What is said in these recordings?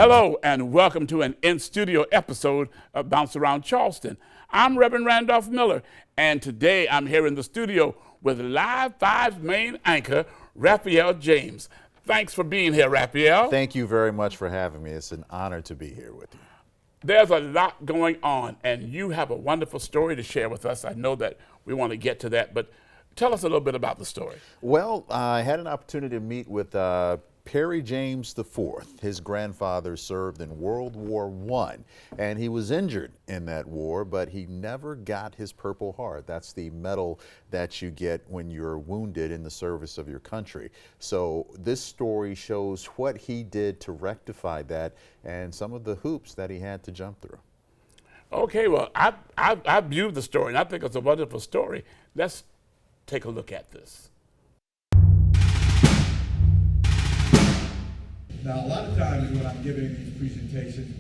Hello and welcome to an in-studio episode of Bounce Around Charleston. I'm Reverend Randolph Miller, and today I'm here in the studio with Live 5's main anchor, Raphael James. Thanks for being here, Raphael. Thank you very much for having me. It's an honor to be here with you. There's a lot going on, and you have a wonderful story to share with us. I know that we want to get to that, but tell us a little bit about the story. Well, I had an opportunity to meet with Raphael James IV. His grandfather served in World War I, and he was injured in that war, but he never got his Purple Heart. That's the medal that you get when you're wounded in the service of your country. So this story shows what he did to rectify that and some of the hoops that he had to jump through. Okay, well, I viewed the story, and I think it's a wonderful story. Let's take a look at this. Now, a lot of times when I'm giving these presentations,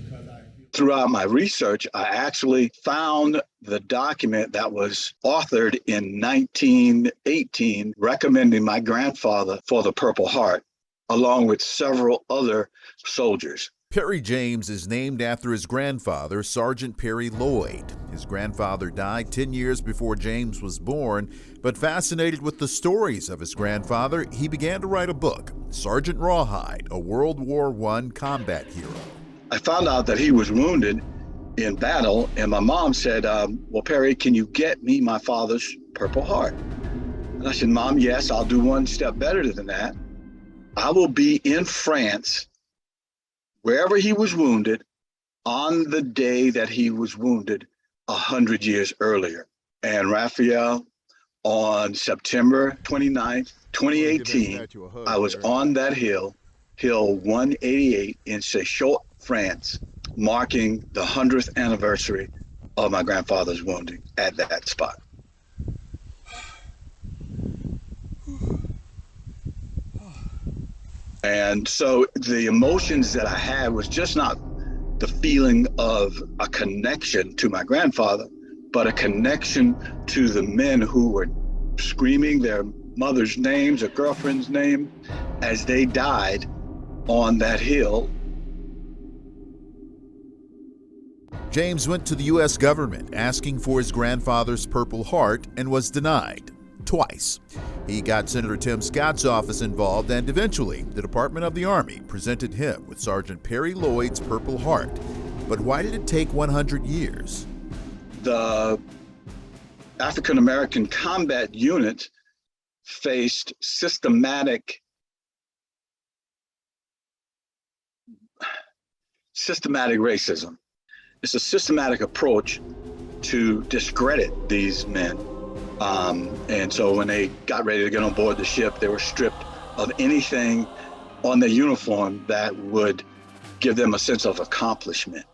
throughout my research, I actually found the document that was authored in 1918 recommending my grandfather for the Purple Heart, along with several other soldiers. Perry James is named after his grandfather, Sergeant Perry Lloyd. His grandfather died 10 years before James was born, but fascinated with the stories of his grandfather, he began to write a book, Sergeant Rawhide, a World War I combat hero. I found out that he was wounded in battle, and my mom said, well, Perry, can you get me my father's Purple Heart? And I said, Mom, yes, I'll do one step better than that. I will be in France, wherever he was wounded, on the day that he was wounded 100 years earlier. And Raphael, on September 29th, 2018, I was on that hill 188 in Séchault, France, marking the 100th anniversary of my grandfather's wounding at that spot. And so the emotions that I had was just not the feeling of a connection to my grandfather, but a connection to the men who were screaming their mother's names or girlfriend's name as they died on that hill. James went to the U.S. government asking for his grandfather's Purple Heart and was denied twice. He got Senator Tim Scott's office involved, and eventually the Department of the Army presented him with Sergeant Perry Lloyd's Purple Heart. But why did it take 100 years? The African American combat unit faced systematic racism. It's a systematic approach to discredit these men. And so when they got ready to get on board the ship, they were stripped of anything on their uniform that would give them a sense of accomplishment.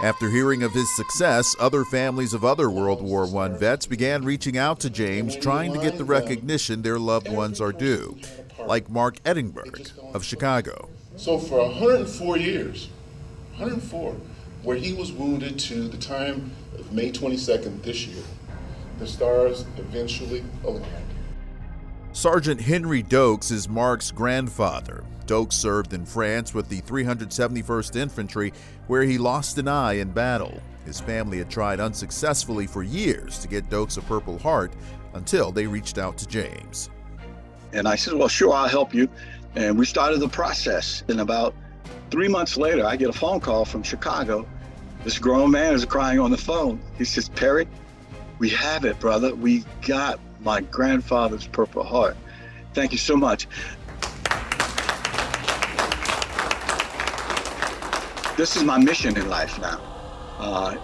After hearing of his success, other families of other World War I vets began reaching out to James, trying to get the recognition their loved ones are due, like Mark Edingberg of Chicago. So for 104 years, 104, where he was wounded to the time of May 22nd this year, the stars eventually aligned. Sergeant Henry Dokes is Mark's grandfather. Dokes served in France with the 371st Infantry, where he lost an eye in battle. His family had tried unsuccessfully for years to get Dokes a Purple Heart until they reached out to James. And I said, well, sure, I'll help you. And we started the process. And about 3 months later, I get a phone call from Chicago. This grown man is crying on the phone. He says, Perry, we have it, brother. We got my grandfather's Purple Heart. Thank you so much. This is my mission in life now,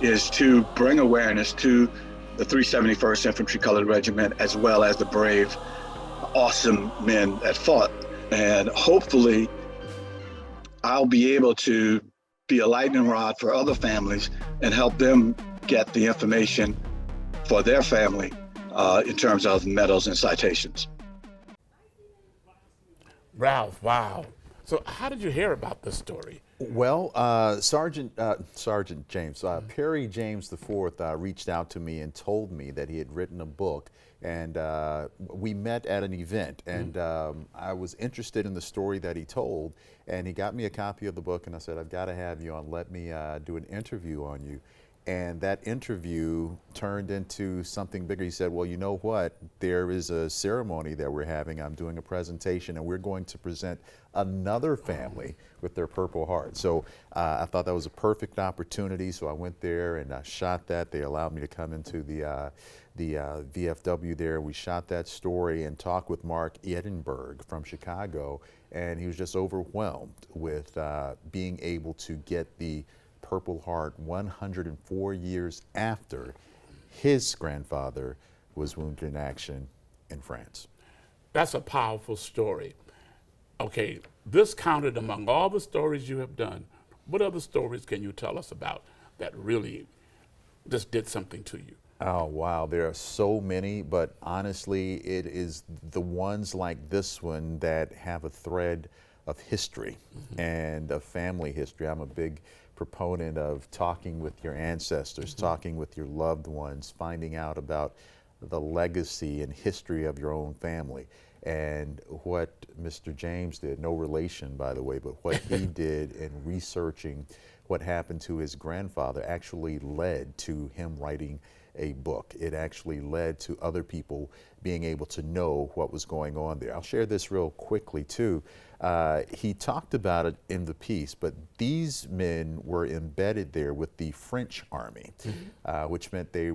is to bring awareness to the 371st Infantry Colored Regiment, as well as the brave, awesome men that fought. And hopefully I'll be able to be a lightning rod for other families and help them get the information for their family in terms of medals and citations. Ralph, wow. So how did you hear about this story? Well, Sergeant James, Perry James IV reached out to me and told me that he had written a book, and we met at an event, and I was interested in the story that he told, and he got me a copy of the book, and I said, I've got to have you on, let me do an interview on you. And that interview turned into something bigger. He said, well, you know what? There is a ceremony that we're having. I'm doing a presentation, and we're going to present another family with their Purple Heart. So I thought that was a perfect opportunity. So I went there and I shot that. They allowed me to come into the VFW there. We shot that story and talked with Mark Edinburgh from Chicago. And he was just overwhelmed with being able to get the Purple Heart 104 years after his grandfather was wounded in action in France. That's a powerful story. Okay, this counted among all the stories you have done. What other stories can you tell us about that really just did something to you? Oh, wow, there are so many, but honestly, it is the ones like this one that have a thread of history and of family history. I'm a big proponent of talking with your ancestors, talking with your loved ones, finding out about the legacy and history of your own family. And what Mr. James did, no relation by the way, but what he did in researching what happened to his grandfather actually led to him writing a book. It actually led to other people being able to know what was going on there. I'll share this real quickly too. He talked about it in the piece, but these men were embedded there with the French army, which meant they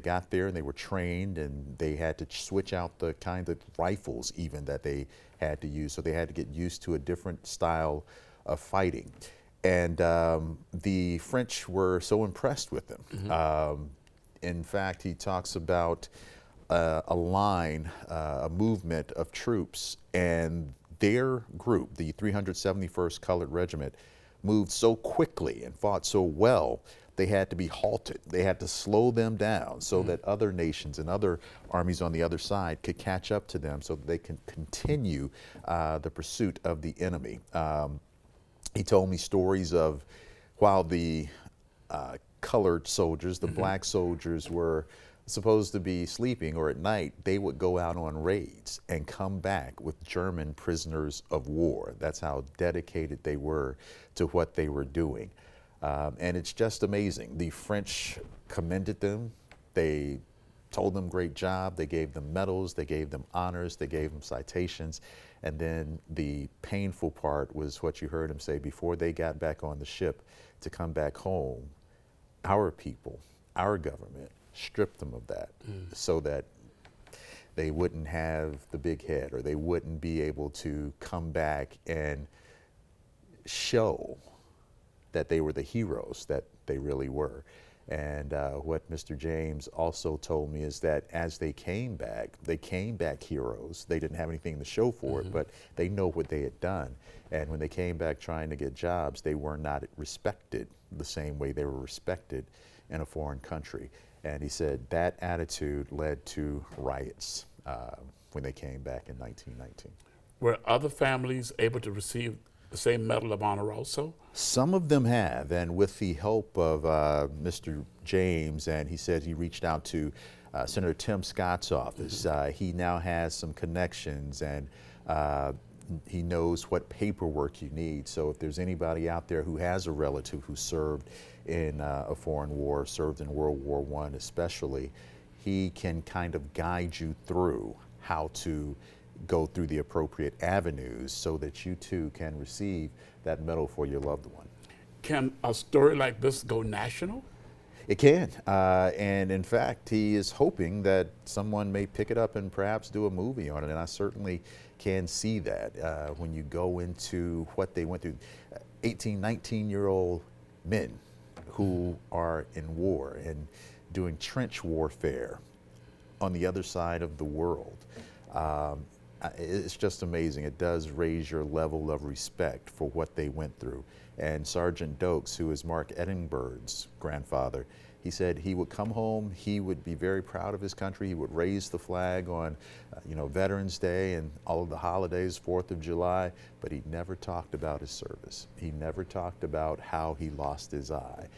got there and they were trained, and they had to switch out the kind of rifles even that they had to use. So they had to get used to a different style of fighting. And the French were so impressed with them. In fact, he talks about a line, a movement of troops, and their group, the 371st Colored Regiment, moved so quickly and fought so well, they had to be halted. They had to slow them down so that other nations and other armies on the other side could catch up to them so that they can continue the pursuit of the enemy. He told me stories of while the colored soldiers, the black soldiers, were supposed to be sleeping, or at night they would go out on raids and come back with German prisoners of war. That's how dedicated they were to what they were doing. And it's just amazing. The French commended them. They told them great job. They gave them medals. They gave them honors. They gave them citations. And then the painful part was what you heard him say before they got back on the ship to come back home. Our people, our government, stripped them of that so that they wouldn't have the big head, or they wouldn't be able to come back and show that they were the heroes that they really were. And what Mr. James also told me is that as they came back heroes. They didn't have anything to show for it, but they know what they had done. And when they came back trying to get jobs, they were not respected the same way they were respected in a foreign country. And he said that attitude led to riots when they came back in 1919. Were other families able to receive the same Medal of Honor also? Some of them have, and with the help of Mr. James, and he said he reached out to Senator Tim Scott's office. He now has some connections, and he knows what paperwork you need. So if there's anybody out there who has a relative who served in a foreign war, served in World War I especially, he can kind of guide you through how to go through the appropriate avenues so that you too can receive that medal for your loved one. Can a story like this go national? It can, and in fact, he is hoping that someone may pick it up and perhaps do a movie on it, and I certainly can see that when you go into what they went through. 18, 19-year-old men who are in war and doing trench warfare on the other side of the world. It's just amazing. It does raise your level of respect for what they went through. And Sergeant Dokes, who is Mark Edinburgh's grandfather, He said he would come home, he would be very proud of his country, he would raise the flag on Veterans Day and all of the holidays, 4th of July, but he never talked about his service. He never talked about how he lost his eye.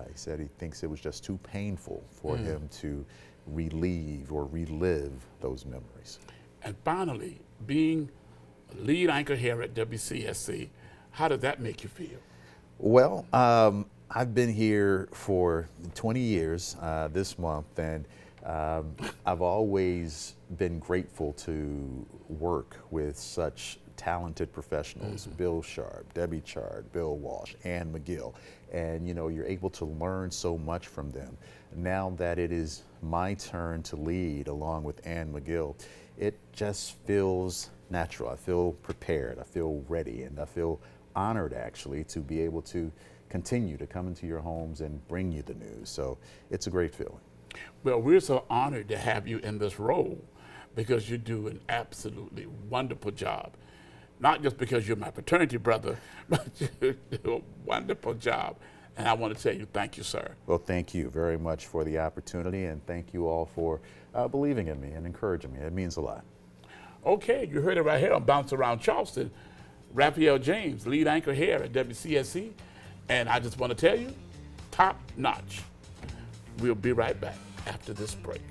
He said he thinks it was just too painful for him to relive those memories. And finally, being lead anchor here at WCSC, how did that make you feel? Well, I've been here for 20 years this month, and I've always been grateful to work with such talented professionals, Bill Sharp, Debbie Chard, Bill Walsh, Ann McGill, and you're able to learn so much from them. Now that it is my turn to lead along with Ann McGill, it just feels natural. I feel prepared, I feel ready, and I feel honored actually to be able to continue to come into your homes and bring you the news. So it's a great feeling. Well, we're so honored to have you in this role because you do an absolutely wonderful job. Not just because you're my fraternity brother, but you do a wonderful job. And I want to tell you, thank you, sir. Well, thank you very much for the opportunity, and thank you all for believing in me and encouraging me. It means a lot. Okay, you heard it right here on Bounce Around Charleston. Raphael James, lead anchor here at WCSC. And I just want to tell you, top notch. We'll be right back after this break.